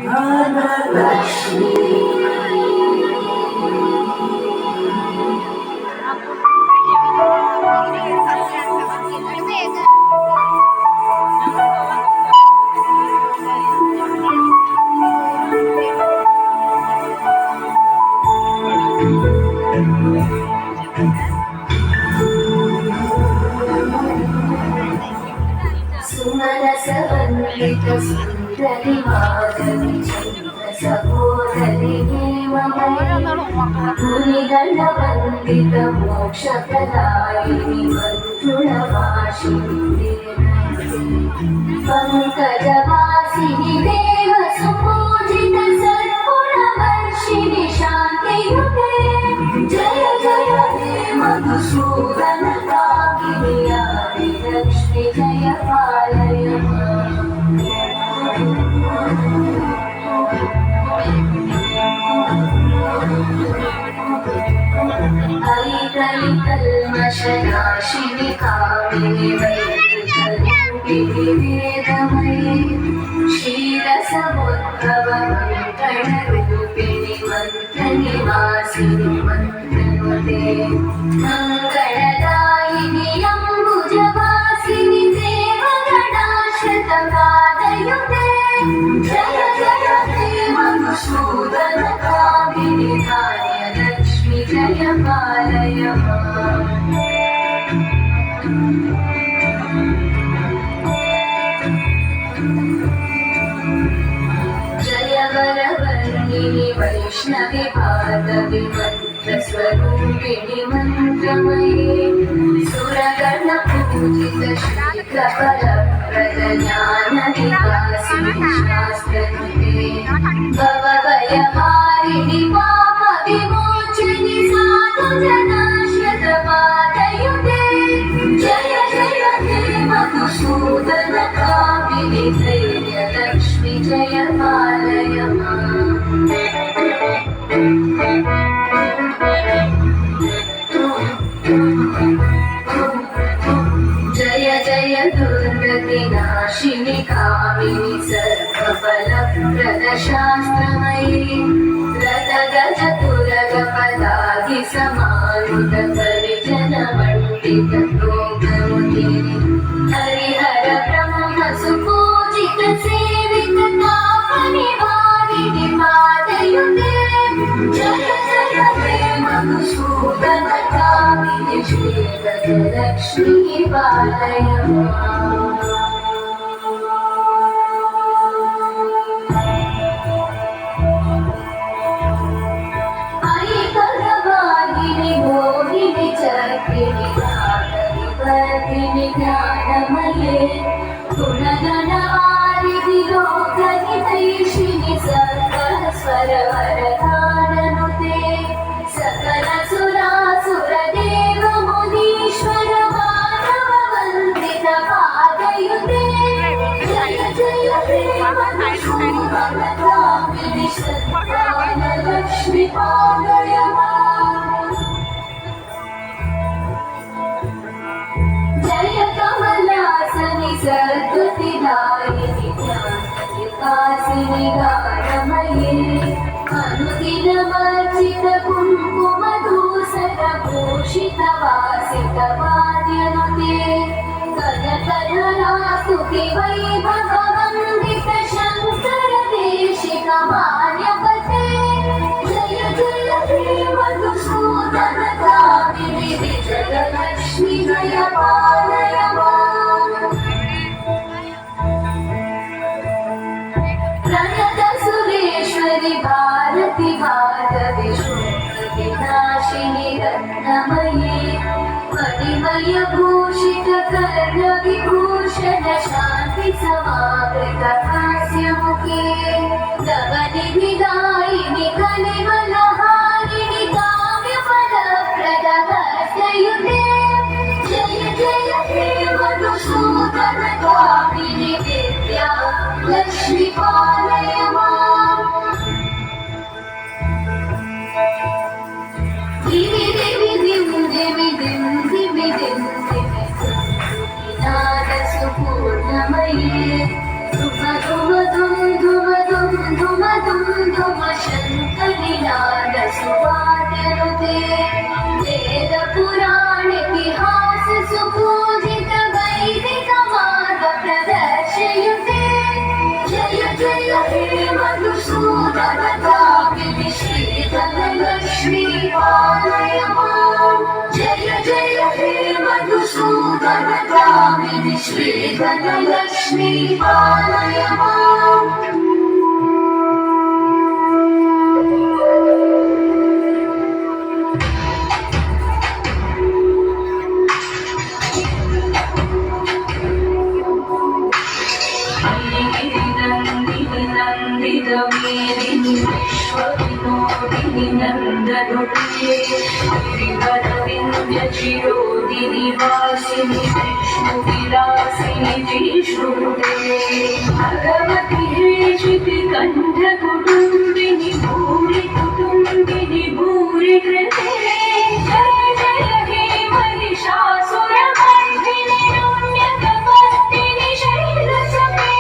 धनलक्ष्मी सुमनसवन्दित सुन्दरि माधवी चन्द्र सहोदरि मुनिगणवन्दित मोक्षप्रदायिनि मञ्जुळवासिनि पङ्कजवासिनि देव सुपूजित सद्गुणवर्षिणि शान्तियुते जय जय हे मधुसूदन कामिनि आदिलक्ष्मि जय पालय कल्मषनाशिनि कामिनि वैदिकरूपिणि वेदमयि क्षीरसमुद्भव मन्त्रणरूपिणि मन्त्रनिवासिनि मन्त्रनुते मङ्गलदायिनि अम्बुजवासिनि देवगणाश्रितपादयुते जय जय हे मधुसूदन कामिनि धान्यलक्ष्मि जय पालय जय वरवर्णिनि वैष्णवि भार्गवि मन्त्रस्वरूपिणि मन्त्रमयि सुरगणपूजित शीघ्रफलप्रद ज्ञाननिवासिनि शास्त्रनुते भवभयहारिणि पापविमोचनि साधुजनाश्रितपादयुते जय जय हे मधुसूदन कामिनि धैर्यलक्ष्मि जय पालय जय जय दुर्गतिनाशिनि कामिनि सर्वफलप्रद शास्त्रमयि रथगजतुरगपदाधि समानुत परिजनमण्डित लोकमुनि हरिहर ब्रह्म सुपूजित सेवित तापनिवारिणि पादयुते जय जय हे मधुसूदन कामिनि श्रीगजलक्ष्मी पालय ज्ञानमये गुणगणवारिधि लोकहितैषिणि सर्वस्वरवरदाननुते सकल सुरासुरदेव मुनीश्वर मानववन्दित पादयुते जय जय हे मधुसूदन कामिनि सद्गुणलक्ष्मि पालय जय कमलासनि सद्गतिदायिनि ज्ञानविकासिनि गानमये अनुदिनमर्चित कुङ्कुमधूसरभूषित वासित वाद्यनुते कनकधरास्तुति वैभववन्दित शङ्कर देशिक मान्यपते जय जय हे मधुसूदन कामिनि विजयलक्ष्मि जय पालय प्रणत सुरेश्वरि भारति भार्गवि शुक्रविनाशिनि रत्नमयि मणिमयभूषित कर्णविभूषण शान्ति समावृत हास्यमुखे नवनिधिदायिनि कलिवलहारिणि काम्यफलप्रद हस्तयुते जय जय हे मधुसूदन कामिनि विद्या लक्ष्मी पालय दिवि दिवि दिं दिवि दिं दिवि दिं दिवि नादसुपूर्णमये धुम धुम धुम धुम सुवाद्यनुते वेद पुराण इतिहास सुपूजित वैदिक मार्ग प्रदर्शयुते जय जय हे मधुसूदन कामिनि श्रीधनलक्ष्मी पालय माम् जय जय हे मधुसूदन कामिनि श्रीधनलक्ष्मी पालय माम् नन्दितमेदिनि विश्वविनोदिनि नन्दनुते गिरिवरविन्द्यचिरोदिनि वासिनि विष्णुविलासिनि जिष्णुते भगवति हेशितिकण्ठकुटुम्बिनि भूरि कुटुम्बिनि भूरि कृते जय जय हे महिषासुरमर्दिनि रम्यकपर्दिनि शैलसमे